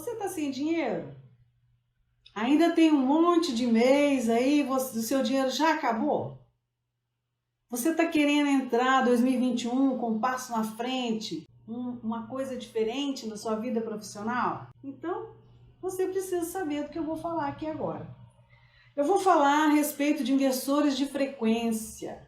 Você está sem dinheiro? Ainda tem um monte de mês aí, o seu dinheiro já acabou? Você está querendo entrar 2021 com um passo na frente, uma coisa diferente na sua vida profissional? Então, você precisa saber do que eu vou falar aqui agora. Eu vou falar a respeito de inversores de frequência.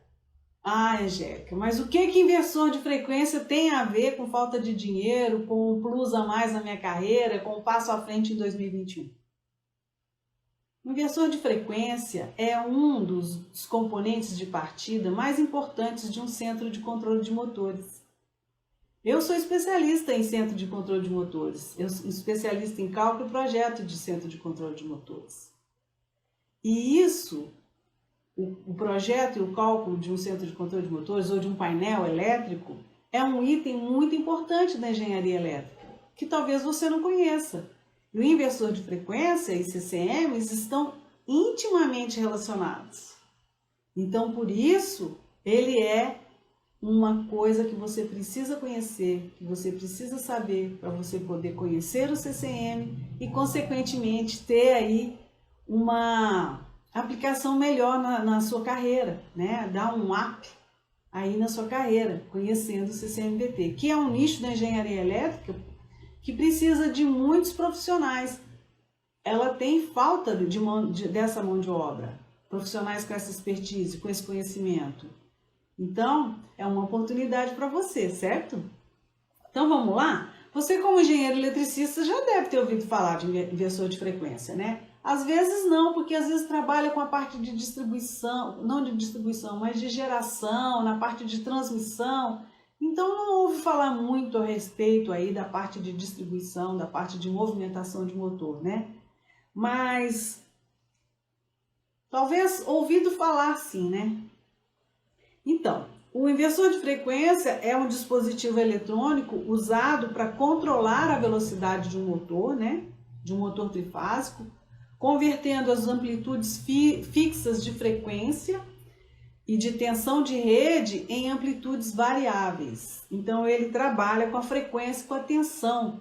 Ah, Angélica, mas o que inversor de frequência tem a ver com falta de dinheiro, com um plus a mais na minha carreira, com um passo à frente em 2021? O inversor de frequência é um dos componentes de partida mais importantes de um centro de controle de motores. Eu sou especialista em centro de controle de motores, eu sou especialista em cálculo e projeto de centro de controle de motores. E isso, o projeto e o cálculo de um centro de controle de motores ou de um painel elétrico, é um item muito importante da engenharia elétrica, que talvez você não conheça. E o inversor de frequência e CCMs estão intimamente relacionados. Então, por isso, ele é uma coisa que você precisa conhecer, que você precisa saber para você poder conhecer o CCM e, consequentemente, ter aí uma aplicação melhor na sua carreira, né? Dar um up aí na sua carreira, conhecendo o CCMBT, que é um nicho da engenharia elétrica que precisa de muitos profissionais. Ela tem falta dessa mão de obra, profissionais com essa expertise, com esse conhecimento. Então, é uma oportunidade para você, certo? Então, vamos lá? Você, como engenheiro eletricista, já deve ter ouvido falar de inversor de frequência, né? Às vezes não, porque às vezes trabalha com a parte de distribuição, não de distribuição, mas de geração, na parte de transmissão. Então, não ouve falar muito a respeito aí da parte de distribuição, da parte de movimentação de motor, né? Mas, talvez ouvido falar sim, né? Então, o inversor de frequência é um dispositivo eletrônico usado para controlar a velocidade de um motor, né? De um motor trifásico, convertendo as amplitudes fixas de frequência e de tensão de rede em amplitudes variáveis. Então, ele trabalha com a frequência e com a tensão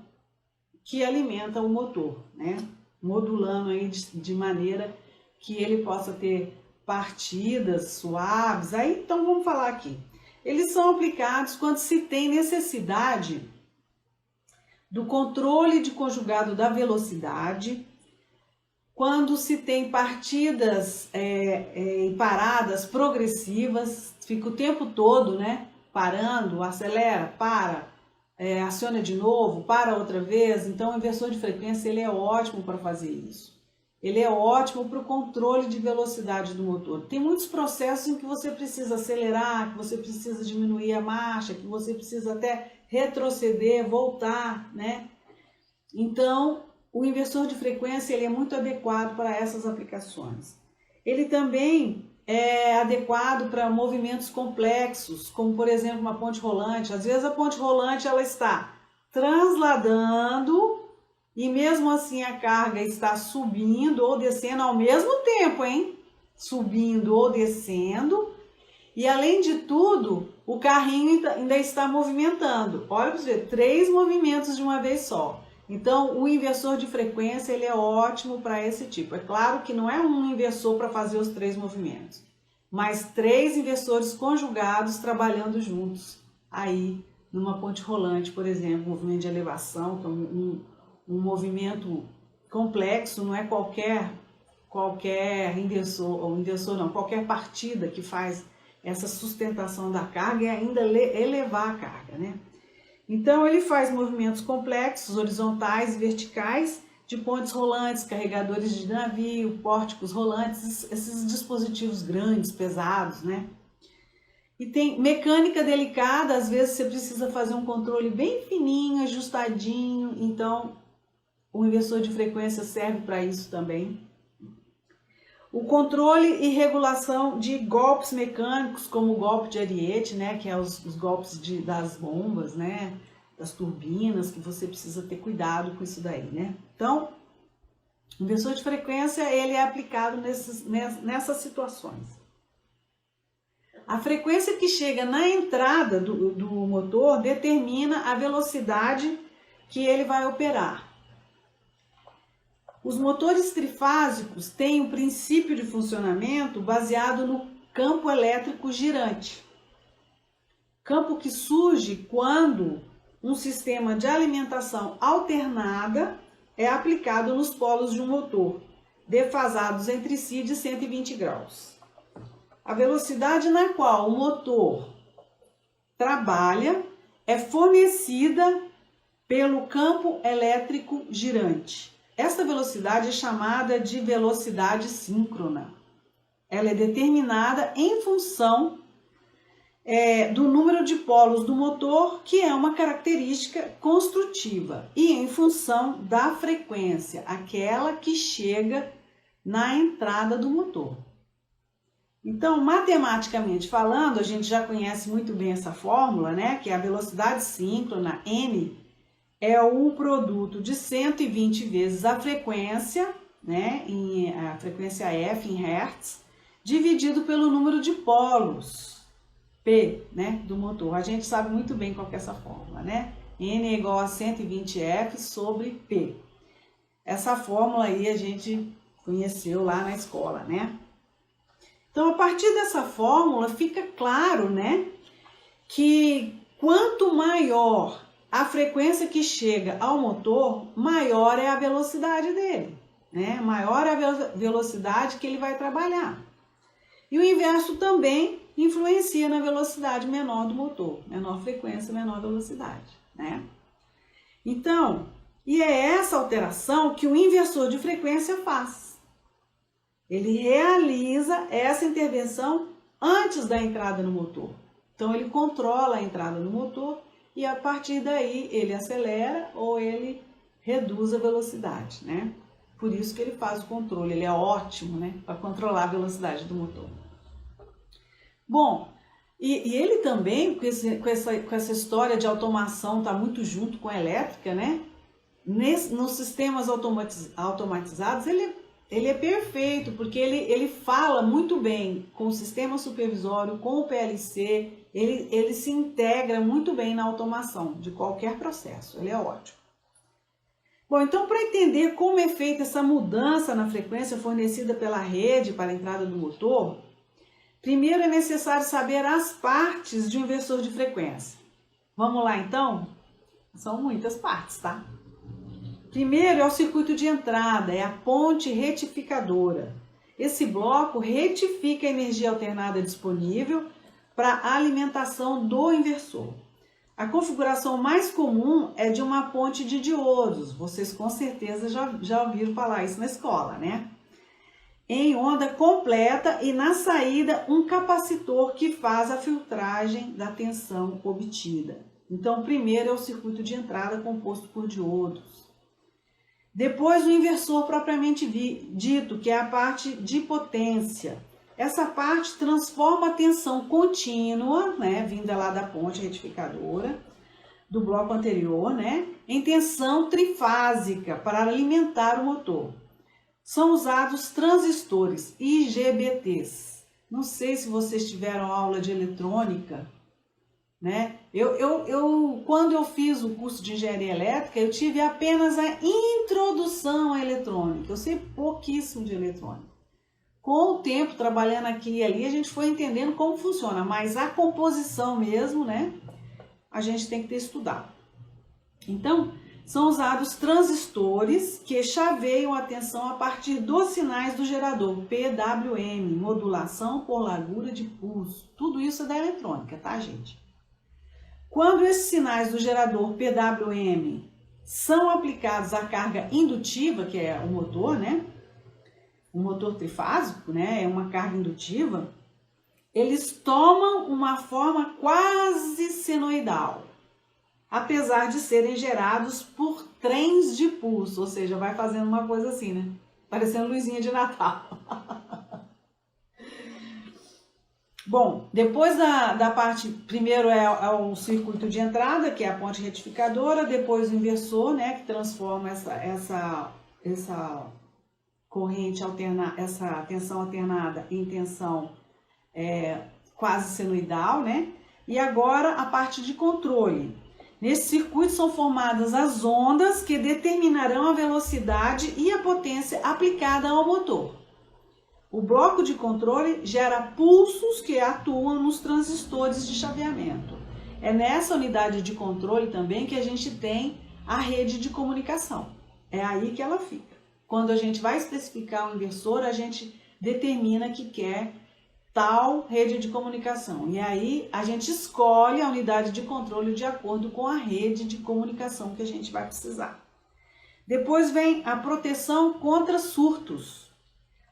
que alimenta o motor, né? Modulando aí de maneira que ele possa ter partidas suaves. Aí, então, vamos falar aqui. Eles são aplicados quando se tem necessidade do controle de conjugado da velocidade, quando se tem partidas e paradas progressivas, fica o tempo todo, né? Parando, acelera, para, aciona de novo, para outra vez. Então, o inversor de frequência ele é ótimo para fazer isso. Ele é ótimo para o controle de velocidade do motor. Tem muitos processos em que você precisa acelerar, que você precisa diminuir a marcha, que você precisa até retroceder, voltar, né? Então, o inversor de frequência ele é muito adequado para essas aplicações. Ele também é adequado para movimentos complexos, como por exemplo uma ponte rolante. Às vezes a ponte rolante ela está transladando e mesmo assim a carga está subindo ou descendo ao mesmo tempo, hein? Subindo ou descendo. E além de tudo, o carrinho ainda está movimentando. Olha para você ver, 3 movimentos de uma vez só. Então, o inversor de frequência ele é ótimo para esse tipo. É claro que não é um inversor para fazer os 3 movimentos, mas 3 inversores conjugados trabalhando juntos. Aí, numa ponte rolante, por exemplo, movimento de elevação, que é um movimento complexo, não é qualquer inversor, ou inversor não, qualquer partida que faz essa sustentação da carga e ainda elevar a carga, né? Então, ele faz movimentos complexos, horizontais e verticais, de pontes rolantes, carregadores de navio, pórticos rolantes, esses dispositivos grandes, pesados, né? E tem mecânica delicada, às vezes você precisa fazer um controle bem fininho, ajustadinho, então o inversor de frequência serve para isso também. O controle e regulação de golpes mecânicos, como o golpe de ariete, né, que é os golpes das bombas, né, das turbinas, que você precisa ter cuidado com isso daí, né. Então, o inversor de frequência ele é aplicado nessas situações. A frequência que chega na entrada do motor determina a velocidade que ele vai operar. Os motores trifásicos têm um princípio de funcionamento baseado no campo elétrico girante. Campo que surge quando um sistema de alimentação alternada é aplicado nos polos de um motor, defasados entre si de 120 graus. A velocidade na qual o motor trabalha é fornecida pelo campo elétrico girante. Esta velocidade é chamada de velocidade síncrona. Ela é determinada em função do número de polos do motor, que é uma característica construtiva, e em função da frequência, aquela que chega na entrada do motor. Então, matematicamente falando, a gente já conhece muito bem essa fórmula, né? Que a velocidade síncrona, N, é o produto de 120 vezes a frequência, né? A frequência F em Hertz, dividido pelo número de polos, P, né? Do motor. A gente sabe muito bem qual que é essa fórmula, né? N é igual a 120F sobre P. Essa fórmula aí a gente conheceu lá na escola, né? Então, a partir dessa fórmula, fica claro, né, que quanto maior a frequência que chega ao motor, maior é a velocidade dele, né? Maior é a velocidade que ele vai trabalhar. E o inverso também influencia na velocidade menor do motor. Menor frequência, menor velocidade, né? Então, e é essa alteração que o inversor de frequência faz. Ele realiza essa intervenção antes da entrada no motor. Então, ele controla a entrada no motor e, a partir daí, ele acelera ou ele reduz a velocidade, né? Por isso que ele faz o controle. Ele é ótimo, né, para controlar a velocidade do motor. Bom, e ele também, com essa história de automação, está muito junto com a elétrica, né? Nos sistemas automatizados, ele é perfeito, porque ele fala muito bem com o sistema supervisório, com o PLC, ele se integra muito bem na automação de qualquer processo, ele é ótimo. Bom, então, para entender como é feita essa mudança na frequência fornecida pela rede para a entrada do motor, primeiro é necessário saber as partes de um inversor de frequência. Vamos lá, então? São muitas partes, tá? Primeiro é o circuito de entrada, é a ponte retificadora. Esse bloco retifica a energia alternada disponível para a alimentação do inversor. A configuração mais comum é de uma ponte de diodos. Vocês com certeza já ouviram falar isso na escola, né? Em onda completa e na saída um capacitor que faz a filtragem da tensão obtida. Então, primeiro é o circuito de entrada composto por diodos. Depois o inversor propriamente dito, que é a parte de potência. Essa parte transforma a tensão contínua, né, vinda lá da ponte retificadora, do bloco anterior, né, em tensão trifásica para alimentar o motor. São usados transistores, IGBTs. Não sei se vocês tiveram aula de eletrônica, né? Quando eu fiz o curso de engenharia elétrica, eu tive apenas a introdução à eletrônica. Eu sei pouquíssimo de eletrônica. Com o tempo, trabalhando aqui e ali, a gente foi entendendo como funciona, mas a composição mesmo, né? A gente tem que ter estudado. Então, são usados transistores que chaveiam a tensão a partir dos sinais do gerador, PWM, modulação por largura de pulso. Tudo isso é da eletrônica, tá, gente? Quando esses sinais do gerador PWM são aplicados à carga indutiva, que é o motor, né? O motor trifásico, né? É uma carga indutiva. Eles tomam uma forma quase senoidal, apesar de serem gerados por trens de pulso, ou seja, vai fazendo uma coisa assim, né? Parecendo luzinha de Natal. Bom, depois da parte, primeiro é o circuito de entrada, que é a ponte retificadora, depois o inversor, né, que transforma essa corrente alternada, essa tensão alternada em tensão quase senoidal, né? E agora a parte de controle. Nesse circuito são formadas as ondas que determinarão a velocidade e a potência aplicada ao motor. O bloco de controle gera pulsos que atuam nos transistores de chaveamento. É nessa unidade de controle também que a gente tem a rede de comunicação. É aí que ela fica. Quando a gente vai especificar o inversor, a gente determina que quer tal rede de comunicação. E aí a gente escolhe a unidade de controle de acordo com a rede de comunicação que a gente vai precisar. Depois vem a proteção contra surtos.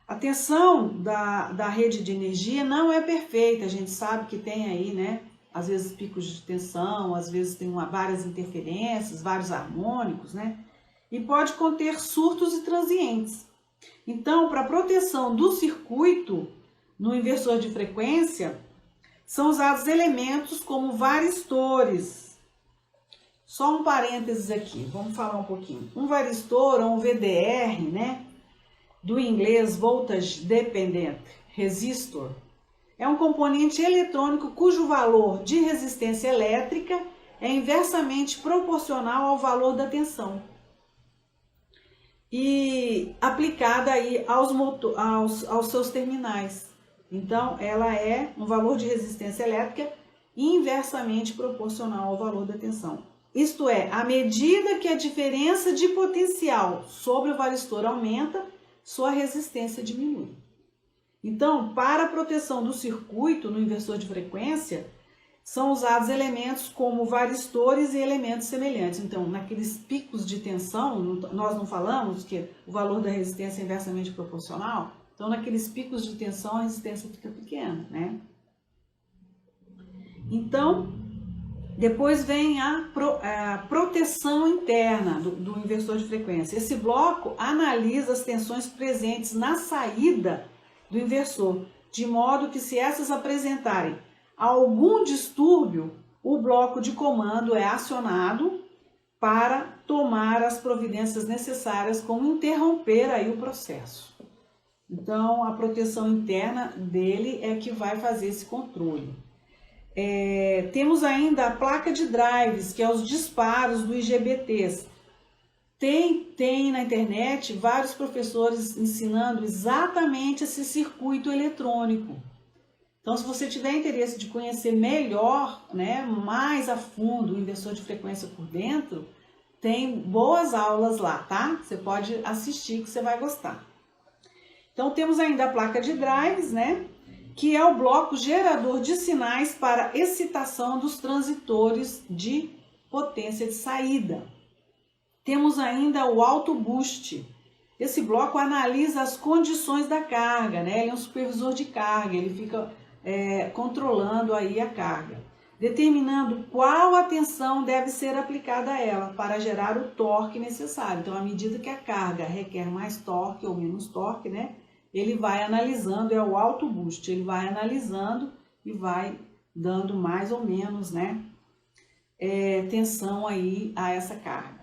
A tensão da rede de energia não é perfeita, a gente sabe que tem aí, né, às vezes picos de tensão, às vezes tem várias interferências, vários harmônicos, né, e pode conter surtos e transientes. Então, para proteção do circuito, no inversor de frequência, são usados elementos como varistores. Só um parênteses aqui, vamos falar um pouquinho. Um varistor ou um VDR, né, do inglês Voltage Dependent Resistor, é um componente eletrônico cujo valor de resistência elétrica é inversamente proporcional ao valor da tensão e aplicada aí aos seus terminais. Então, ela é um valor de resistência elétrica inversamente proporcional ao valor da tensão. Isto é, à medida que a diferença de potencial sobre o varistor aumenta, sua resistência diminui. Então, para a proteção do circuito no inversor de frequência, são usados elementos como varistores e elementos semelhantes. Então, naqueles picos de tensão, nós não falamos que o valor da resistência é inversamente proporcional? Então, naqueles picos de tensão, a resistência fica pequena, né? Então, depois vem a proteção interna do inversor de frequência. Esse bloco analisa as tensões presentes na saída do inversor, de modo que, se essas apresentarem algum distúrbio, o bloco de comando é acionado para tomar as providências necessárias, como interromper aí o processo. Então, a proteção interna dele é que vai fazer esse controle. Temos ainda a placa de drives, que é os disparos do IGBTs. Tem na internet vários professores ensinando exatamente esse circuito eletrônico. Então, se você tiver interesse de conhecer melhor, né, mais a fundo o inversor de frequência por dentro, tem boas aulas lá, tá? Você pode assistir que você vai gostar. Então, temos ainda a placa de drives, né, que é o bloco gerador de sinais para excitação dos transitores de potência de saída. Temos ainda o Auto Boost. Esse bloco analisa as condições da carga, né? Ele é um supervisor de carga, ele fica controlando aí a carga, determinando qual a tensão deve ser aplicada a ela para gerar o torque necessário. Então, à medida que a carga requer mais torque ou menos torque, né, ele vai analisando, é o Auto Boost, ele vai analisando e vai dando mais ou menos, né, tensão aí a essa carga.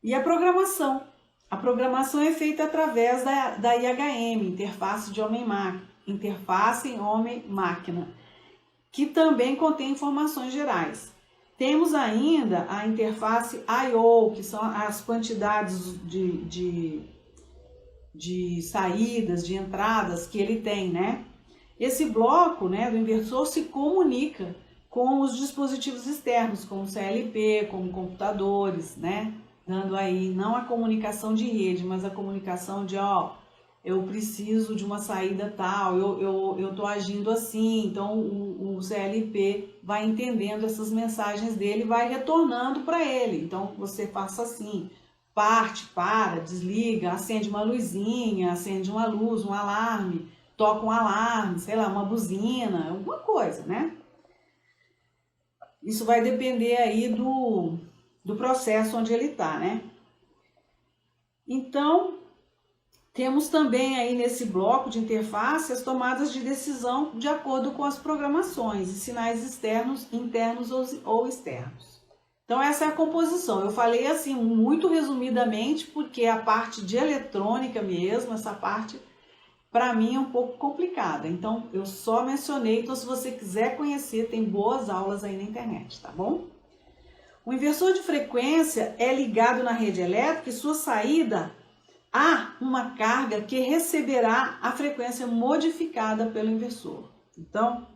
E a programação? A programação é feita através da IHM, interface de homem-máquina, interface homem-máquina, que também contém informações gerais. Temos ainda a interface I/O, que são as quantidades de saídas, de entradas que ele tem, né? Esse bloco, né, do inversor se comunica com os dispositivos externos, como CLP, como computadores, né? Dando aí não a comunicação de rede, mas a comunicação de, eu preciso de uma saída tal, eu estou agindo assim. Então, o CLP vai entendendo essas mensagens dele e vai retornando para ele. Então, você faça assim, parte, para, desliga, acende uma luzinha, acende uma luz, um alarme, toca um alarme, sei lá, uma buzina, alguma coisa, né? Isso vai depender aí do processo onde ele está, né? Então, temos também aí nesse bloco de interface as tomadas de decisão de acordo com as programações e sinais externos, internos ou externos. Então, essa é a composição. Eu falei assim muito resumidamente, porque a parte de eletrônica mesmo, essa parte, para mim é um pouco complicada. Então, eu só mencionei. Então, se você quiser conhecer, tem boas aulas aí na internet, tá bom? O inversor de frequência é ligado na rede elétrica e sua saída há uma carga que receberá a frequência modificada pelo inversor. Então,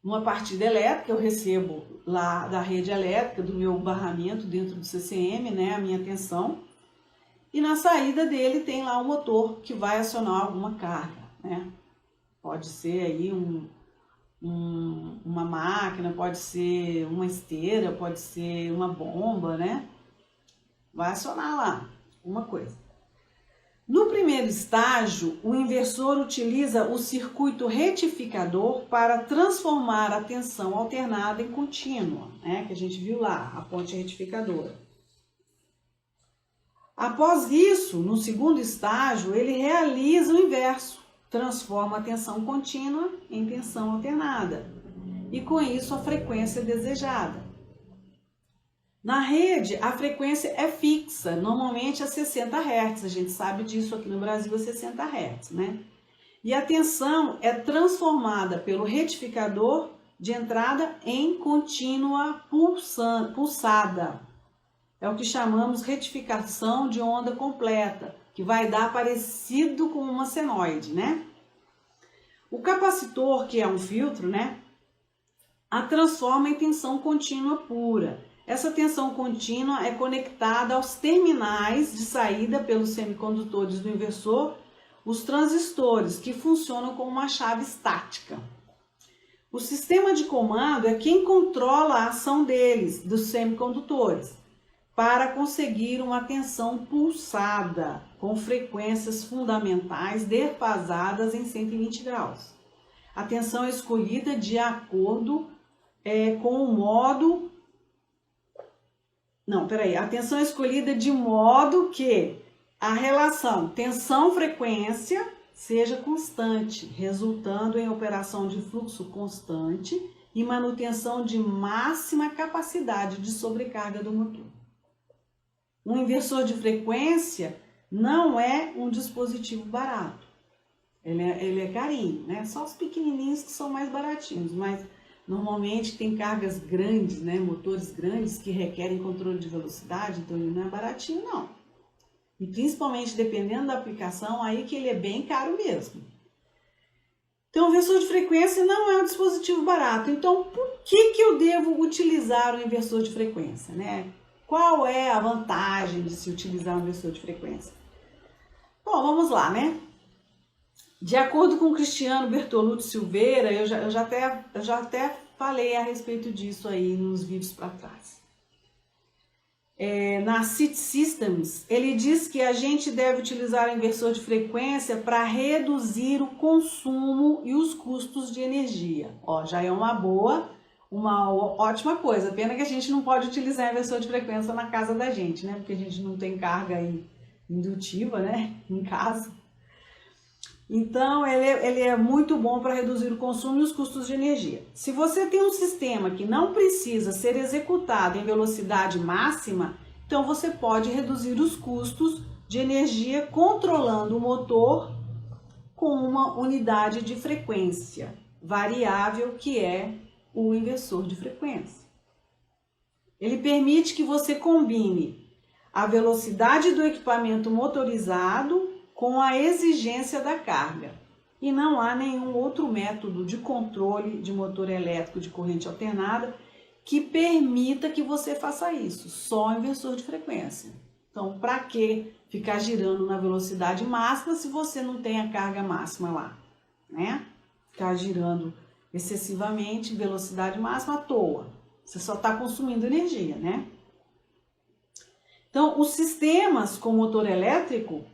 uma partida elétrica eu recebo lá da rede elétrica, do meu barramento dentro do CCM, né, a minha tensão, e na saída dele tem lá um motor que vai acionar alguma carga, né? Pode ser aí uma máquina, pode ser uma esteira, pode ser uma bomba, né? Vai acionar lá uma coisa. No primeiro estágio, o inversor utiliza o circuito retificador para transformar a tensão alternada em contínua, né? Que a gente viu lá, a ponte retificadora. Após isso, no segundo estágio, ele realiza o inverso, transforma a tensão contínua em tensão alternada e com isso a frequência desejada. Na rede, a frequência é fixa, normalmente a 60 Hz, a gente sabe disso aqui no Brasil, a 60 Hz, né? E a tensão é transformada pelo retificador de entrada em contínua pulsada. É o que chamamos retificação de onda completa, que vai dar parecido com uma senoide, né? O capacitor, que é um filtro, né, a transforma em tensão contínua pura. Essa tensão contínua é conectada aos terminais de saída pelos semicondutores do inversor, os transistores, que funcionam como uma chave estática. O sistema de comando é quem controla a ação deles, dos semicondutores, para conseguir uma tensão pulsada, com frequências fundamentais desfasadas em 120 graus. A tensão é escolhida de acordo com o modo... A tensão é escolhida de modo que a relação tensão-frequência seja constante, resultando em operação de fluxo constante e manutenção de máxima capacidade de sobrecarga do motor. Um inversor de frequência não é um dispositivo barato. Ele é carinho, né? Só os pequenininhos que são mais baratinhos, mas normalmente tem cargas grandes, né? Motores grandes que requerem controle de velocidade, então ele não é baratinho, não. E principalmente dependendo da aplicação, aí que ele é bem caro mesmo. Então, o inversor de frequência não é um dispositivo barato. Então, por que eu devo utilizar o inversor de frequência, né? Qual é a vantagem de se utilizar um inversor de frequência? Bom, vamos lá, né? De acordo com o Cristiano Bertolucci Silveira, eu já até falei a respeito disso aí nos vídeos para trás. Na City Systems, ele diz que a gente deve utilizar o inversor de frequência para reduzir o consumo e os custos de energia. Ó, já é uma ótima coisa. Pena que a gente não pode utilizar o inversor de frequência na casa da gente, né? Porque a gente não tem carga aí indutiva, né? Em casa. Então, ele é muito bom para reduzir o consumo e os custos de energia. Se você tem um sistema que não precisa ser executado em velocidade máxima, então você pode reduzir os custos de energia controlando o motor com uma unidade de frequência variável, que é o inversor de frequência. Ele permite que você combine a velocidade do equipamento motorizado com a exigência da carga. E não há nenhum outro método de controle de motor elétrico de corrente alternada que permita que você faça isso, só o inversor de frequência. Então, para que ficar girando na velocidade máxima se você não tem a carga máxima lá, né? Ficar girando excessivamente, velocidade máxima à toa. Você só está consumindo energia, né? Então, os sistemas com motor elétrico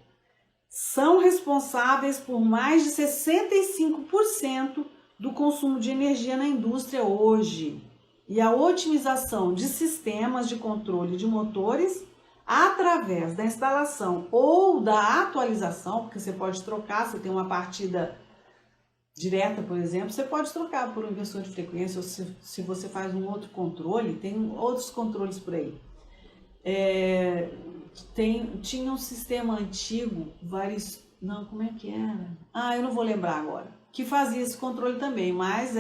são responsáveis por mais de 65% do consumo de energia na indústria hoje. E a otimização de sistemas de controle de motores através da instalação ou da atualização, porque você pode trocar, você tem uma partida direta, por exemplo, você pode trocar por um inversor de frequência, ou se você faz um outro controle, tem outros controles por aí. Tinha um sistema antigo, como é que era? Eu não vou lembrar agora. que fazia esse controle também, mas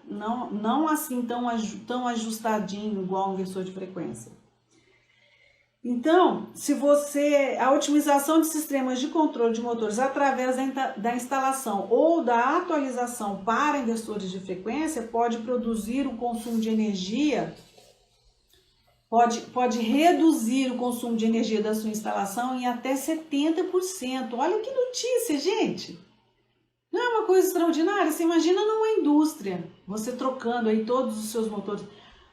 não assim tão ajustadinho igual um inversor de frequência. Então, a otimização de sistemas de controle de motores através da instalação ou da atualização para inversores de frequência pode produzir o consumo de energia, pode reduzir o consumo de energia da sua instalação em até 70%. Olha que notícia, gente! Não é uma coisa extraordinária? Você imagina numa indústria, você trocando aí todos os seus motores.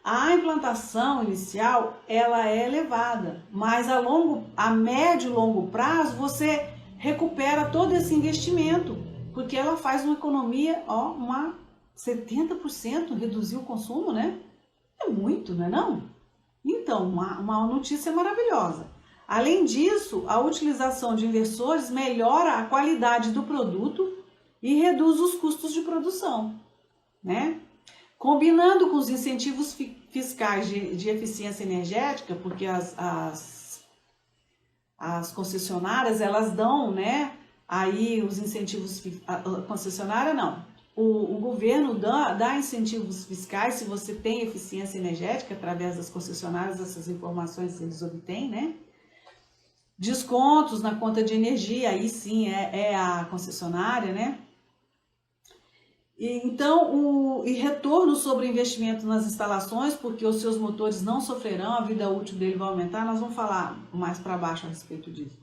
A implantação inicial, ela é elevada, mas a médio e longo prazo, você recupera todo esse investimento, porque ela faz uma economia, 70% reduzir o consumo, né? É muito, não é não? Então, uma notícia maravilhosa. Além disso, a utilização de inversores melhora a qualidade do produto e reduz os custos de produção, né? Combinando com os incentivos fiscais de eficiência energética, porque as concessionárias, elas dão, né, aí os incentivos, a concessionária não, o governo dá incentivos fiscais se você tem eficiência energética através das concessionárias, essas informações eles obtêm, né? Descontos na conta de energia, aí sim é a concessionária, né? Então, e retorno sobre o investimento nas instalações, porque os seus motores não sofrerão, a vida útil dele vai aumentar, nós vamos falar mais para baixo a respeito disso.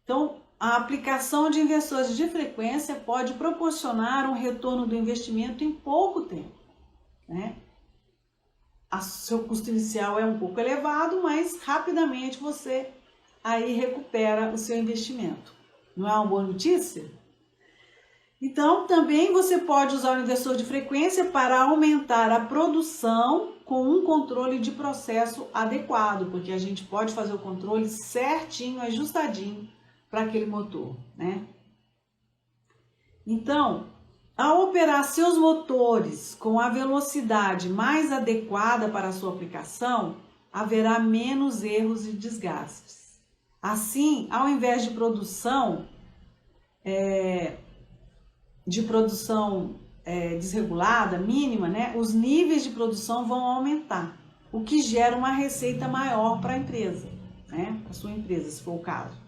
Então, a aplicação de inversores de frequência pode proporcionar um retorno do investimento em pouco tempo, né? Seu custo inicial é um pouco elevado, mas rapidamente você aí recupera o seu investimento. Não é uma boa notícia? Então, também você pode usar o inversor de frequência para aumentar a produção com um controle de processo adequado, porque a gente pode fazer o controle certinho, ajustadinho para aquele motor, né? Então, ao operar seus motores com a velocidade mais adequada para a sua aplicação, haverá menos erros e desgastes. Assim, ao invés de produção desregulada, mínima, né, os níveis de produção vão aumentar, o que gera uma receita maior para a empresa, né, para a sua empresa, se for o caso.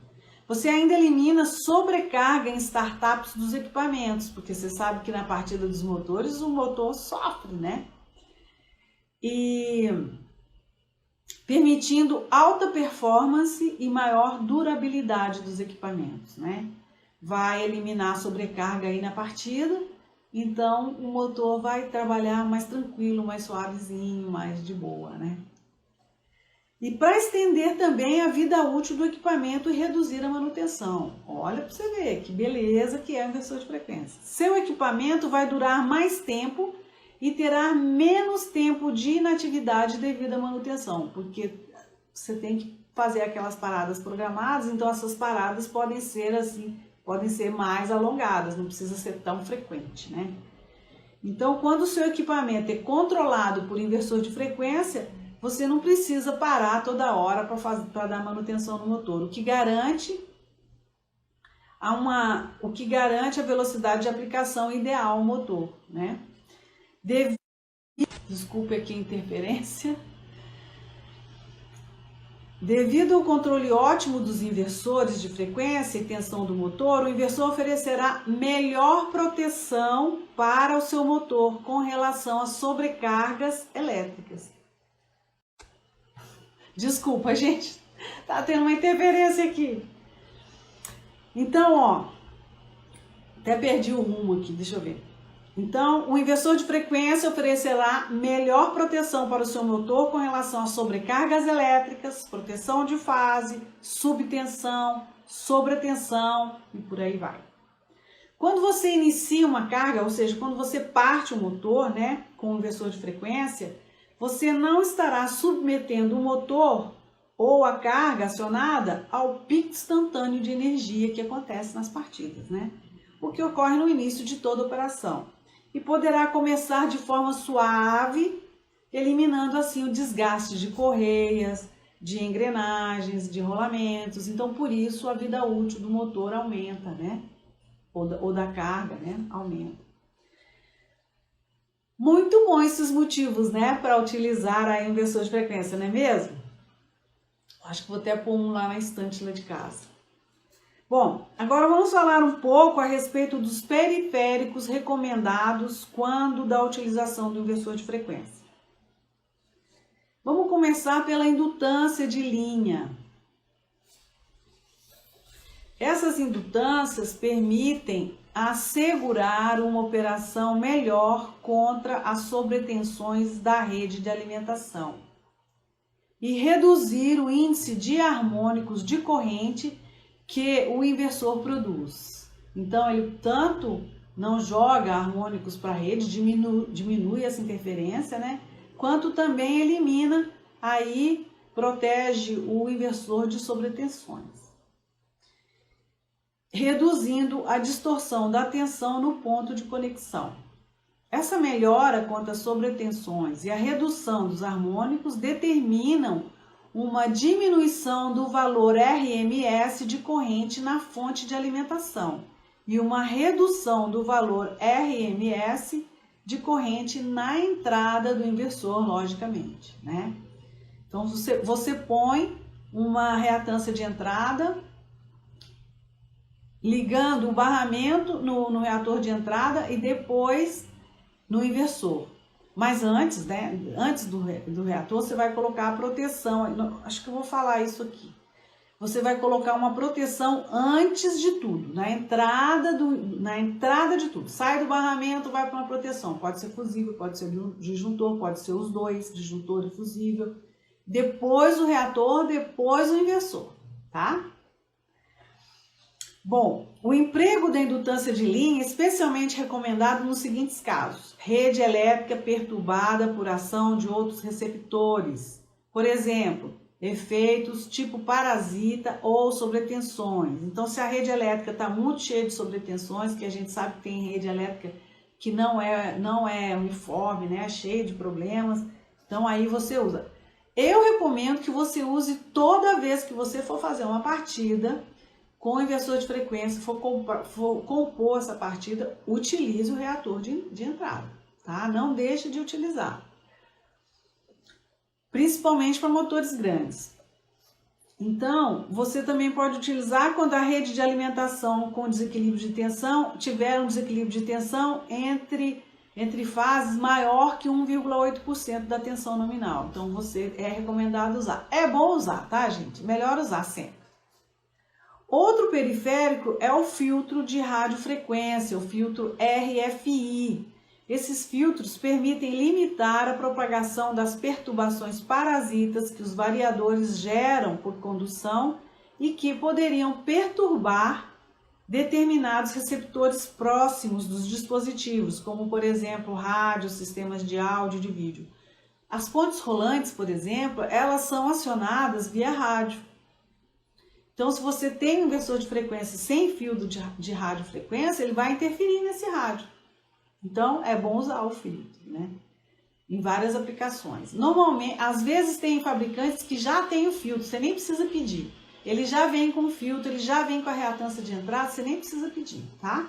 Você ainda elimina sobrecarga em startups dos equipamentos, porque você sabe que na partida dos motores o motor sofre, né? E permitindo alta performance e maior durabilidade dos equipamentos, né? Vai eliminar a sobrecarga aí na partida, então o motor vai trabalhar mais tranquilo, mais suavezinho, mais de boa, né? E para estender também a vida útil do equipamento e reduzir a manutenção. Olha para você ver que beleza que é o inversor de frequência. Seu equipamento vai durar mais tempo e terá menos tempo de inatividade devido à manutenção, porque você tem que fazer aquelas paradas programadas, então essas paradas podem ser assim, podem ser mais alongadas, não precisa ser tão frequente, né? Então, quando o seu equipamento é controlado por inversor de frequência, você não precisa parar toda hora para dar manutenção no motor, o que garante a velocidade de aplicação ideal ao motor, né? Desculpe aqui a interferência. Devido ao controle ótimo dos inversores de frequência e tensão do motor, o inversor oferecerá melhor proteção para o seu motor com relação a sobrecargas elétricas. Desculpa, gente, tá tendo uma interferência aqui. Então, ó, até perdi o rumo aqui, deixa eu ver. Então, o inversor de frequência oferecerá melhor proteção para o seu motor com relação a sobrecargas elétricas, proteção de fase, subtensão, sobretensão e por aí vai. Quando você inicia uma carga, ou seja, quando você parte o motor, né, com o inversor de frequência, você não estará submetendo o motor ou a carga acionada ao pico instantâneo de energia que acontece nas partidas, né? O que ocorre no início de toda operação. E poderá começar de forma suave, eliminando assim o desgaste de correias, de engrenagens, de rolamentos. Então, por isso, a vida útil do motor aumenta, né? Ou da carga, né? Aumenta. Muito bom esses motivos, né, para utilizar a inversor de frequência, não é mesmo? Acho que vou até pôr um lá na estante lá de casa. Bom, agora vamos falar um pouco a respeito dos periféricos recomendados quando da utilização do inversor de frequência. Vamos começar pela indutância de linha. Essas indutâncias permitem assegurar uma operação melhor contra as sobretensões da rede de alimentação e reduzir o índice de harmônicos de corrente que o inversor produz. Então, ele tanto não joga harmônicos para a rede, diminui essa interferência, né? Quanto também elimina, aí protege o inversor de sobretensões, reduzindo a distorção da tensão no ponto de conexão. Essa melhora contra as sobretensões e a redução dos harmônicos determinam uma diminuição do valor RMS de corrente na fonte de alimentação e uma redução do valor RMS de corrente na entrada do inversor, logicamente, né? Então, você põe uma reatância de entrada, ligando o barramento no reator de entrada e depois no inversor. Mas antes, né, antes do reator, você vai colocar a proteção. Acho que eu vou falar isso aqui. Você vai colocar uma proteção antes de tudo, na entrada de tudo. Sai do barramento, vai para uma proteção. Pode ser fusível, pode ser disjuntor, pode ser os dois, disjuntor e fusível. Depois o reator, depois o inversor, tá? Bom, o emprego da indutância de linha é especialmente recomendado nos seguintes casos: rede elétrica perturbada por ação de outros receptores, por exemplo, efeitos tipo parasita ou sobretensões. Então, se a rede elétrica está muito cheia de sobretensões, que a gente sabe que tem rede elétrica que não é uniforme, né, cheia de problemas, então aí você usa. Eu recomendo que você use toda vez que você for fazer uma partida com o inversor de frequência, for compor essa partida, utilize o reator de entrada, tá? Não deixe de utilizar. Principalmente para motores grandes. Então, você também pode utilizar quando a rede de alimentação com desequilíbrio de tensão tiver um desequilíbrio de tensão entre fases maior que 1,8% da tensão nominal. Então, é recomendado usar. É bom usar, tá, gente? Melhor usar sempre. Outro periférico é o filtro de radiofrequência, o filtro RFI. Esses filtros permitem limitar a propagação das perturbações parasitas que os variadores geram por condução e que poderiam perturbar determinados receptores próximos dos dispositivos, como, por exemplo, rádio, sistemas de áudio e de vídeo. As pontes rolantes, por exemplo, elas são acionadas via rádio. Então, se você tem um inversor de frequência sem filtro de radiofrequência, ele vai interferir nesse rádio. Então, é bom usar o filtro, né? Em várias aplicações. Normalmente, às vezes tem fabricantes que já tem o filtro, você nem precisa pedir. Ele já vem com o filtro, ele já vem com a reatância de entrada, você nem precisa pedir, tá?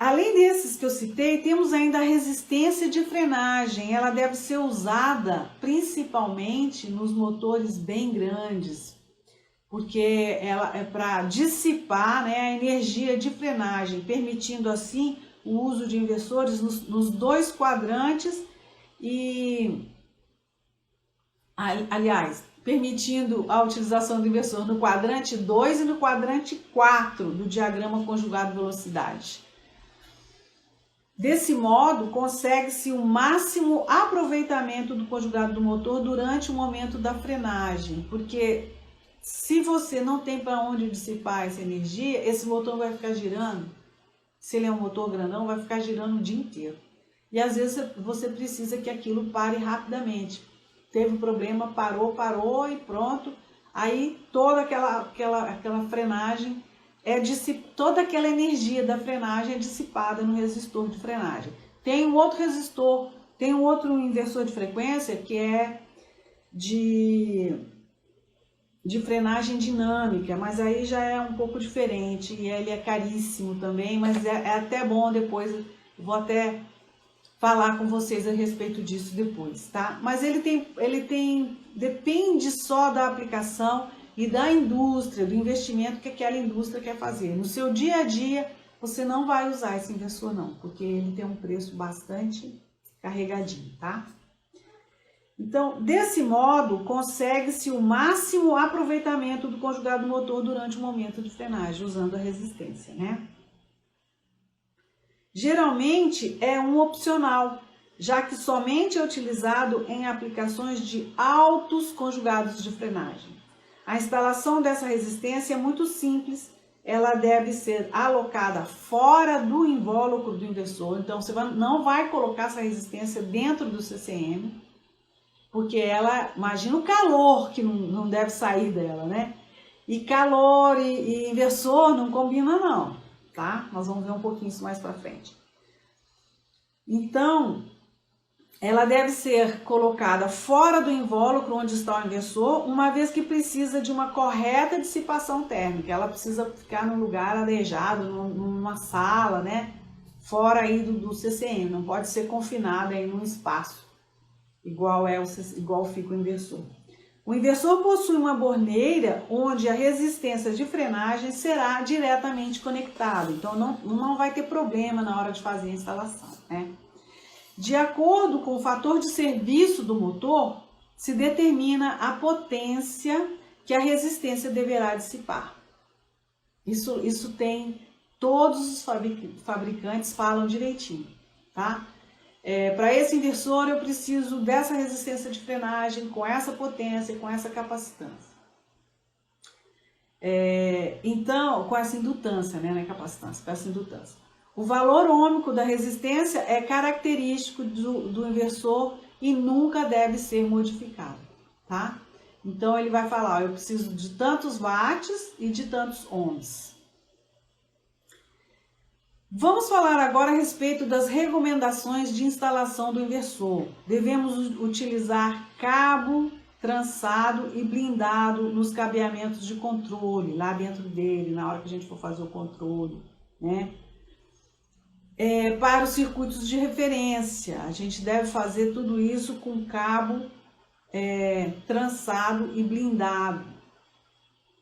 Além desses que eu citei, temos ainda a resistência de frenagem. Ela deve ser usada principalmente nos motores bem grandes, porque ela é para dissipar, né, a energia de frenagem, permitindo assim o uso de inversores nos dois quadrantes e, aliás, permitindo a utilização do inversor no quadrante 2 e no quadrante 4 do diagrama conjugado de velocidade. Desse modo, consegue-se o máximo aproveitamento do conjugado do motor durante o momento da frenagem, porque se você não tem para onde dissipar essa energia, esse motor vai ficar girando. Se ele é um motor grandão, vai ficar girando o dia inteiro. E às vezes você precisa que aquilo pare rapidamente. Teve um problema, parou e pronto. Aí toda aquela frenagem, toda aquela energia da frenagem é dissipada no resistor de frenagem. Tem um outro resistor, tem um outro inversor de frequência que é de frenagem dinâmica, mas aí já é um pouco diferente e ele é caríssimo também, mas é até bom depois vou até falar com vocês a respeito disso depois, tá? Mas depende só da aplicação e da indústria, do investimento que aquela indústria quer fazer. No seu dia a dia, você não vai usar esse inversor não, porque ele tem um preço bastante carregadinho, tá? Então, desse modo, consegue-se o máximo aproveitamento do conjugado motor durante o momento de frenagem, usando a resistência, né? Geralmente é um opcional, já que somente é utilizado em aplicações de altos conjugados de frenagem. A instalação dessa resistência é muito simples, ela deve ser alocada fora do invólucro do inversor, então você não vai colocar essa resistência dentro do CCM, porque ela, imagina o calor que não deve sair dela, né? E calor e inversor não combina não, tá? Nós vamos ver um pouquinho isso mais pra frente. Então, ela deve ser colocada fora do invólucro onde está o inversor, uma vez que precisa de uma correta dissipação térmica. Ela precisa ficar num lugar arejado, numa sala, né? Fora aí do CCM, não pode ser confinada aí num espaço, igual fica o inversor. O inversor possui uma borneira onde a resistência de frenagem será diretamente conectada, então não vai ter problema na hora de fazer a instalação, né? De acordo com o fator de serviço do motor, se determina a potência que a resistência deverá dissipar. Isso tem, todos os fabricantes falam direitinho, tá? Para esse inversor eu preciso dessa resistência de frenagem, com essa potência, com essa capacitância. Então, com essa indutância, né? Não é capacitância, com essa indutância. O valor ôhmico da resistência é característico do inversor e nunca deve ser modificado, tá? Então ele vai falar, eu preciso de tantos watts e de tantos ohms. Vamos falar agora a respeito das recomendações de instalação do inversor. Devemos utilizar cabo trançado e blindado nos cabeamentos de controle, lá dentro dele, na hora que a gente for fazer o controle, né? Para os circuitos de referência, a gente deve fazer tudo isso com cabo trançado e blindado.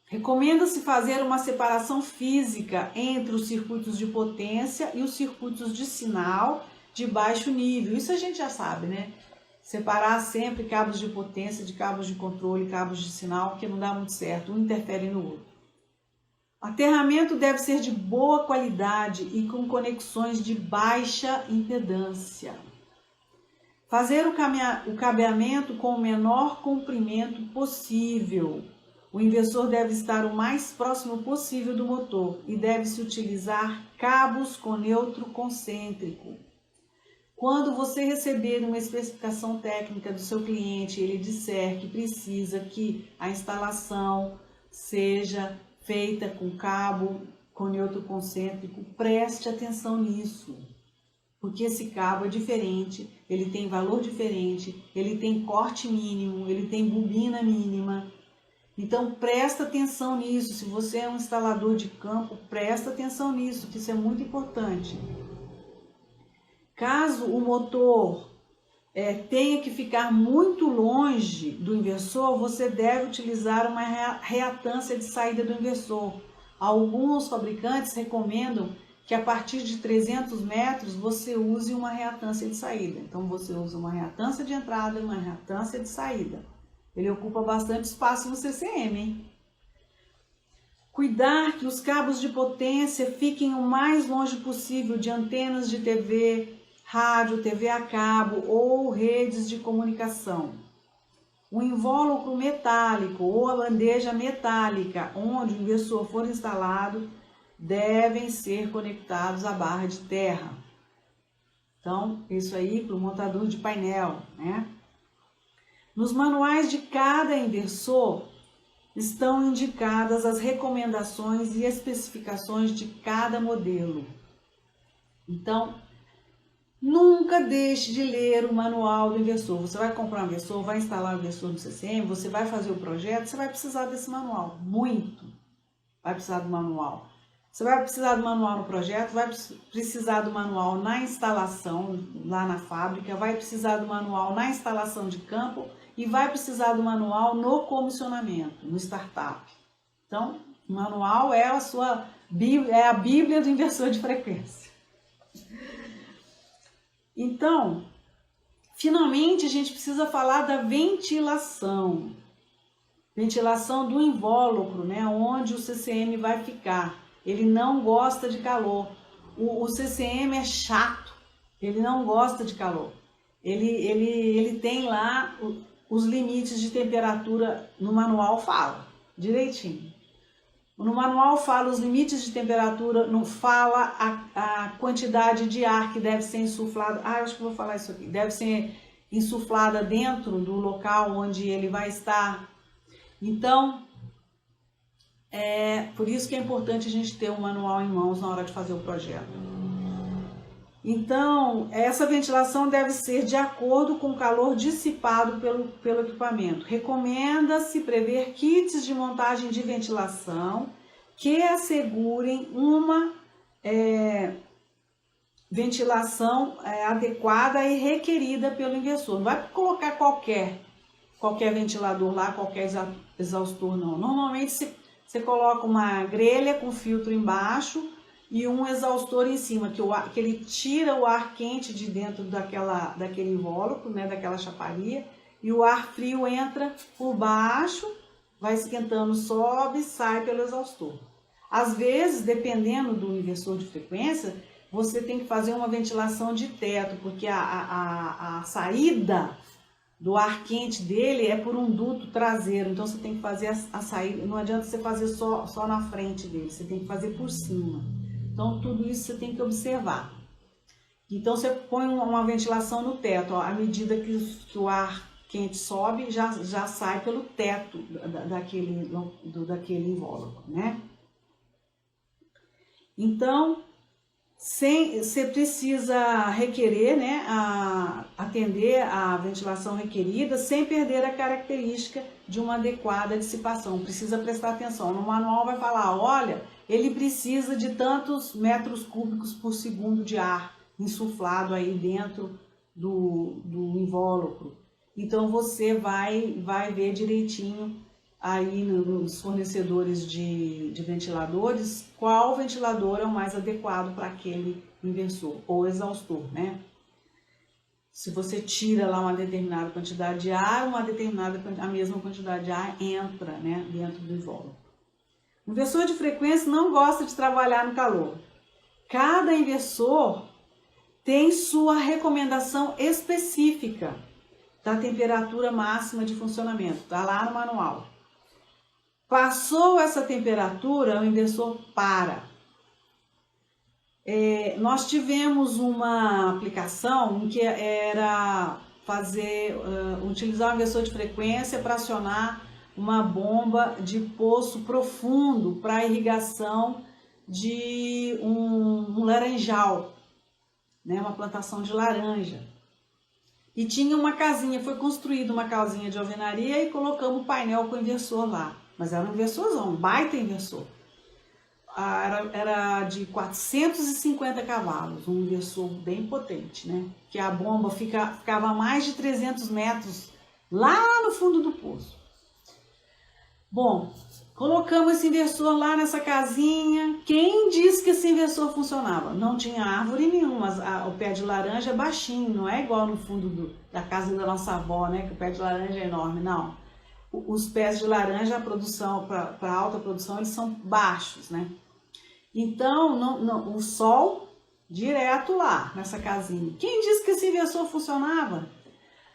Recomenda-se fazer uma separação física entre os circuitos de potência e os circuitos de sinal de baixo nível. Isso a gente já sabe, né? Separar sempre cabos de potência de cabos de controle, cabos de sinal, porque não dá muito certo, um interfere no outro. O aterramento deve ser de boa qualidade e com conexões de baixa impedância. Fazer o cabeamento com o menor comprimento possível. O inversor deve estar o mais próximo possível do motor e deve-se utilizar cabos com neutro concêntrico. Quando você receber uma especificação técnica do seu cliente e ele disser que precisa que a instalação seja feita com cabo com neutro concêntrico, preste atenção nisso, porque esse cabo é diferente, ele tem valor diferente, ele tem corte mínimo, ele tem bobina mínima. Então presta atenção nisso. Se você é um instalador de campo, presta atenção nisso, que isso é muito importante. Caso o motor tenha que ficar muito longe do inversor, você deve utilizar uma reatância de saída do inversor. Alguns fabricantes recomendam que a partir de 300 metros você use uma reatância de saída. Então você usa uma reatância de entrada e uma reatância de saída. Ele ocupa bastante espaço no CCM, hein? Cuidar que os cabos de potência fiquem o mais longe possível de antenas de TV, rádio, TV a cabo ou redes de comunicação. O invólucro metálico ou a bandeja metálica onde o inversor for instalado devem ser conectados à barra de terra. Então, isso aí para o montador de painel, né? Nos manuais de cada inversor estão indicadas as recomendações e especificações de cada modelo. Então, nunca deixe de ler o manual do inversor. Você vai comprar um inversor, vai instalar o inversor no CCM, você vai fazer o projeto, você vai precisar desse manual, muito vai precisar do manual. Você vai precisar do manual no projeto, vai precisar do manual na instalação lá na fábrica, vai precisar do manual na instalação de campo e vai precisar do manual no comissionamento, no startup. Então, o manual é a Bíblia do inversor de frequência. Então, finalmente a gente precisa falar da ventilação. Ventilação do invólucro, né, onde o CCM vai ficar. Ele não gosta de calor. O CCM é chato, ele não gosta de calor. Ele tem lá os limites de temperatura, no manual fala, direitinho. No manual fala os limites de temperatura, não fala a quantidade de ar que deve ser insuflada. Ah, eu acho que vou falar isso aqui. Deve ser insuflada dentro do local onde ele vai estar. Então, por isso que é importante a gente ter um manual em mãos na hora de fazer o projeto. Então, essa ventilação deve ser de acordo com o calor dissipado pelo equipamento. Recomenda-se prever kits de montagem de ventilação que assegurem uma ventilação adequada e requerida pelo inversor. Não vai colocar qualquer ventilador lá, qualquer exaustor, não. Normalmente você coloca uma grelha com filtro embaixo e um exaustor em cima, que ele tira o ar quente de dentro daquele invólucro, né, daquela chaparia, e o ar frio entra por baixo, vai esquentando, sobe, sai pelo exaustor. Às vezes, dependendo do inversor de frequência, você tem que fazer uma ventilação de teto, porque a saída do ar quente dele é por um duto traseiro, então você tem que fazer a saída, não adianta você fazer só na frente dele, você tem que fazer por cima. Então tudo isso você tem que observar. Então você põe uma ventilação no teto, ó, à medida que o ar quente sobe, já sai pelo teto daquele invólucro, né? Então, você precisa requerer, né, atender a ventilação requerida sem perder a característica de uma adequada dissipação. Precisa prestar atenção. No manual vai falar, olha, ele precisa de tantos metros cúbicos por segundo de ar insuflado aí dentro do invólucro. Então você vai ver direitinho aí nos fornecedores de ventiladores, qual ventilador é o mais adequado para aquele inversor ou exaustor, né? Se você tira lá uma determinada quantidade de ar, a mesma quantidade de ar entra, né, dentro do invólucro. O inversor de frequência não gosta de trabalhar no calor. Cada inversor tem sua recomendação específica da temperatura máxima de funcionamento, tá lá no manual. Passou essa temperatura, o inversor para. Nós tivemos uma aplicação em que era utilizar o inversor de frequência para acionar uma bomba de poço profundo para irrigação de um laranjal, né, uma plantação de laranja. E tinha uma casinha, foi construída uma casinha de alvenaria e colocamos o painel com o inversor lá. Mas era um inversorzão, um baita inversor. Era de 450 cavalos, um inversor bem potente, né? Que a bomba ficava a mais de 300 metros lá no fundo do poço. Bom, colocamos esse inversor lá nessa casinha. Quem disse que esse inversor funcionava? Não tinha árvore nenhuma, o pé de laranja é baixinho, não é igual no fundo da casa da nossa avó, né? Que o pé de laranja é enorme, não. Os pés de laranja, a produção para alta produção, eles são baixos, né? Então, o sol direto lá nessa casinha. Quem disse que esse inversor funcionava?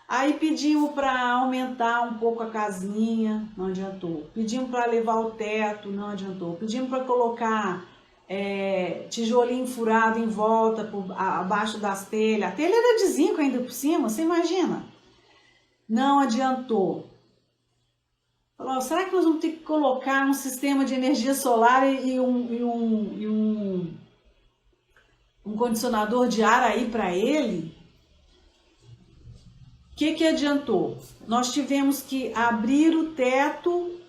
Aí pedimos para aumentar um pouco a casinha, não adiantou. Pedimos para levar o teto, não adiantou. Pedimos para colocar tijolinho furado em volta, abaixo das telhas. A telha era de zinco ainda por cima, você imagina? Não adiantou. Falou, será que nós vamos ter que colocar um sistema de energia solar e um condicionador de ar aí para ele? O que adiantou? Nós tivemos que abrir o teto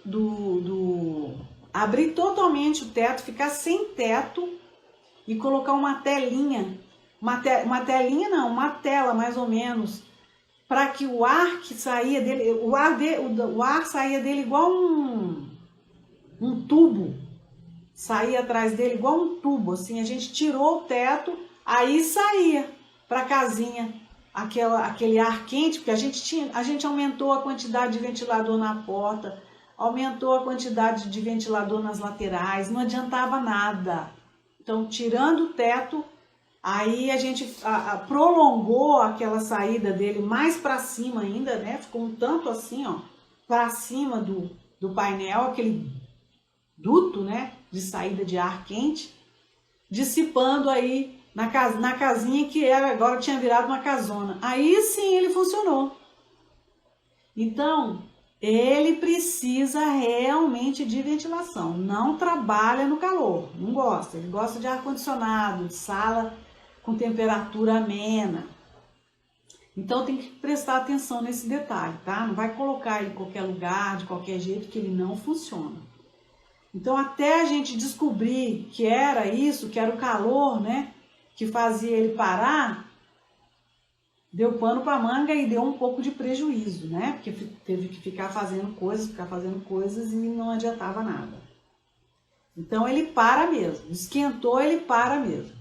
abrir totalmente o teto, ficar sem teto e colocar uma telinha, uma telinha não, uma tela mais ou menos, para que o ar que saía dele, o ar saía dele igual um tubo, saía atrás dele igual um tubo, assim, a gente tirou o teto, aí saía para a casinha aquele ar quente, porque a gente aumentou a quantidade de ventilador na porta, aumentou a quantidade de ventilador nas laterais, não adiantava nada. Então, tirando o teto, aí a gente prolongou aquela saída dele mais para cima ainda, né? Ficou um tanto assim, ó, para cima do painel, aquele duto, né, de saída de ar quente, dissipando aí na casinha que agora tinha virado uma casona. Aí sim ele funcionou. Então, ele precisa realmente de ventilação, não trabalha no calor, não gosta, ele gosta de ar-condicionado, de sala com temperatura amena. Então tem que prestar atenção nesse detalhe, tá? Não vai colocar ele em qualquer lugar, de qualquer jeito, que ele não funciona. Então até a gente descobrir que era isso, que era o calor, né, que fazia ele parar, deu pano para manga e deu um pouco de prejuízo, né? Porque teve que ficar fazendo coisas e não adiantava nada. Então ele para mesmo, esquentou, ele para mesmo.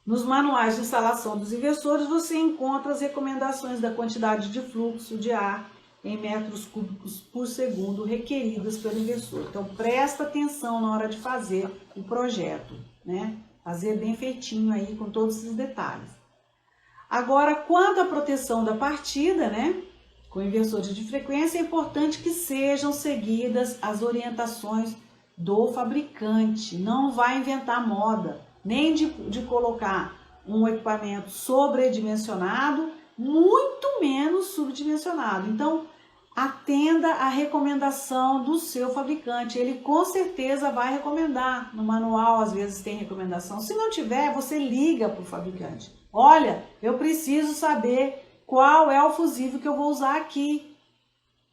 Nos manuais de instalação dos inversores você encontra as recomendações da quantidade de fluxo de ar em metros cúbicos por segundo requeridas pelo inversor. Então presta atenção na hora de fazer o projeto, né? Fazer bem feitinho aí com todos esses detalhes. Agora, quanto à proteção da partida, né, com inversores de frequência, é importante que sejam seguidas as orientações do fabricante. Não vai inventar moda, nem de colocar um equipamento sobredimensionado, muito menos subdimensionado. Então, atenda à recomendação do seu fabricante. Ele com certeza vai recomendar. No manual, às vezes, tem recomendação. Se não tiver, você liga para o fabricante. Olha, eu preciso saber qual é o fusível que eu vou usar aqui,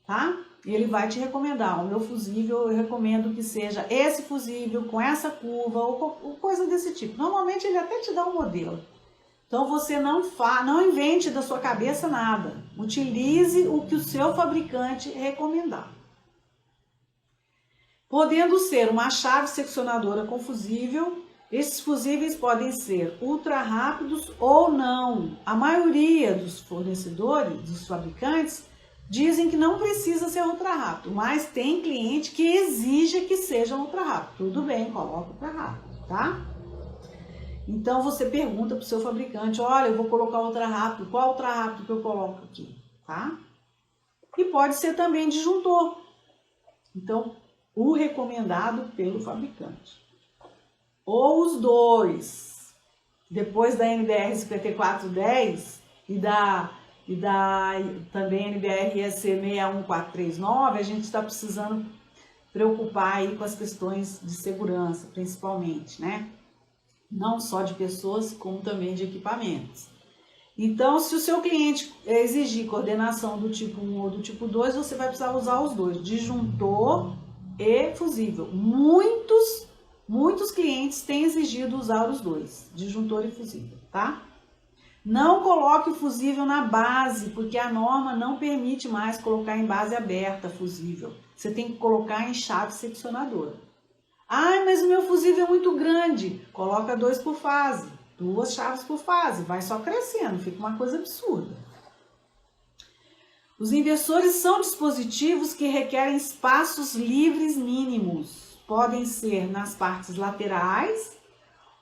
tá? E ele vai te recomendar. O meu fusível, eu recomendo que seja esse fusível, com essa curva, ou coisa desse tipo. Normalmente, ele até te dá um modelo. Então, você não invente da sua cabeça nada. Utilize o que o seu fabricante recomendar. Podendo ser uma chave seccionadora com fusível, esses fusíveis podem ser ultra rápidos ou não. A maioria dos fornecedores, dos fabricantes, dizem que não precisa ser ultra rápido, mas tem cliente que exige que seja ultra rápido. Tudo bem, coloca ultra rápido, tá? Então você pergunta para o seu fabricante, olha, eu vou colocar ultra rápido, qual ultra rápido que eu coloco aqui, tá? E pode ser também disjuntor. Então, o recomendado pelo fabricante. Ou os dois. Depois da NBR 5410 e também NBR EC 61439, a gente está precisando preocupar aí com as questões de segurança, principalmente, né? Não só de pessoas, como também de equipamentos. Então, se o seu cliente exigir coordenação do tipo 1 ou do tipo 2, você vai precisar usar os dois, disjuntor e fusível. Muitos clientes têm exigido usar os dois, disjuntor e fusível, tá? Não coloque o fusível na base, porque a norma não permite mais colocar em base aberta fusível. Você tem que colocar em chave seccionadora. Ah, mas o meu fusível é muito grande. Coloca 2 por fase, 2 chaves por fase, vai só crescendo, fica uma coisa absurda. Os inversores são dispositivos que requerem espaços livres mínimos. Podem ser nas partes laterais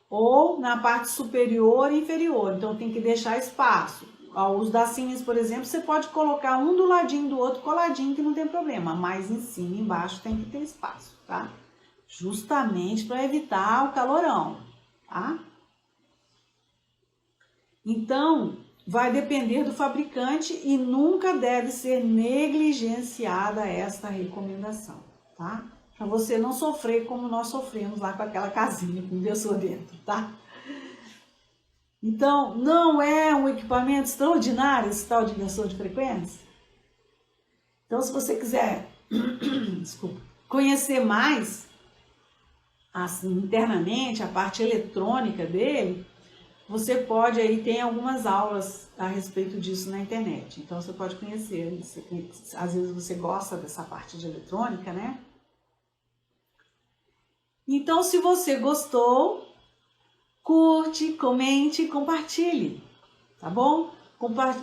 ou na parte superior e inferior. Então tem que deixar espaço. Os da Siemens, por exemplo, você pode colocar um do ladinho do outro coladinho que não tem problema. Mas em cima e embaixo tem que ter espaço, tá? Justamente para evitar o calorão, tá? Então, vai depender do fabricante e nunca deve ser negligenciada esta recomendação, tá? Para você não sofrer como nós sofremos lá com aquela casinha com o inversor dentro, tá? Então, não é um equipamento extraordinário esse tal de inversor de frequência? Então, se você quiser, desculpa, conhecer mais assim, internamente a parte eletrônica dele, você pode aí ter algumas aulas a respeito disso na internet. Então você pode conhecer, às vezes você gosta dessa parte de eletrônica, né? Então se você gostou, curte, comente, compartilhe, tá bom?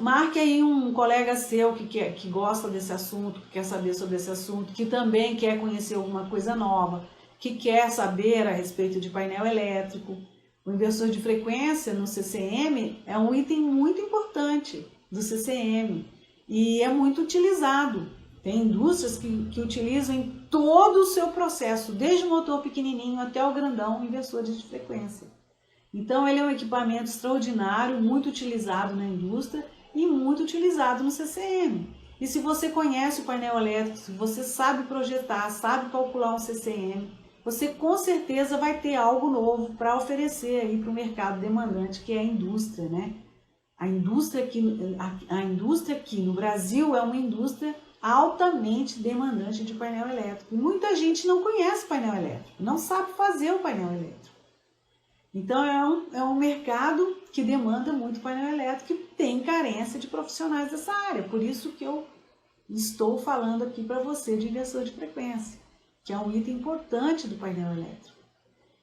Marque aí um colega seu que gosta desse assunto, que quer saber sobre esse assunto, que também quer conhecer alguma coisa nova, que quer saber a respeito de painel elétrico. O inversor de frequência no CCM é um item muito importante do CCM e é muito utilizado. Tem indústrias que utilizam em todo o seu processo, desde o motor pequenininho até o grandão, inversor de frequência. Então ele é um equipamento extraordinário, muito utilizado na indústria e muito utilizado no CCM. E se você conhece o painel elétrico, se você sabe projetar, sabe calcular um CCM, você com certeza vai ter algo novo para oferecer aí para o mercado demandante, que é a indústria, né? A indústria aqui no Brasil é uma indústria altamente demandante de painel elétrico. E muita gente não conhece painel elétrico, não sabe fazer o painel elétrico. Então é um mercado que demanda muito painel elétrico e tem carência de profissionais dessa área. Por isso que eu estou falando aqui para você de inversor de frequência, que é um item importante do painel elétrico.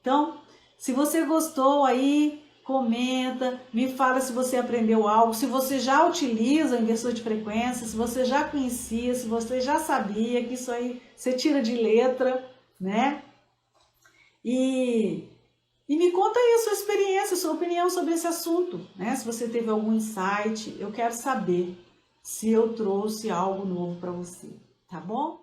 Então, se você gostou aí, comenta, me fala se você aprendeu algo, se você já utiliza o inversor de frequência, se você já conhecia, se você já sabia, que isso aí você tira de letra, né? E me conta aí a sua experiência, a sua opinião sobre esse assunto, né? Se você teve algum insight, eu quero saber se eu trouxe algo novo para você, tá bom?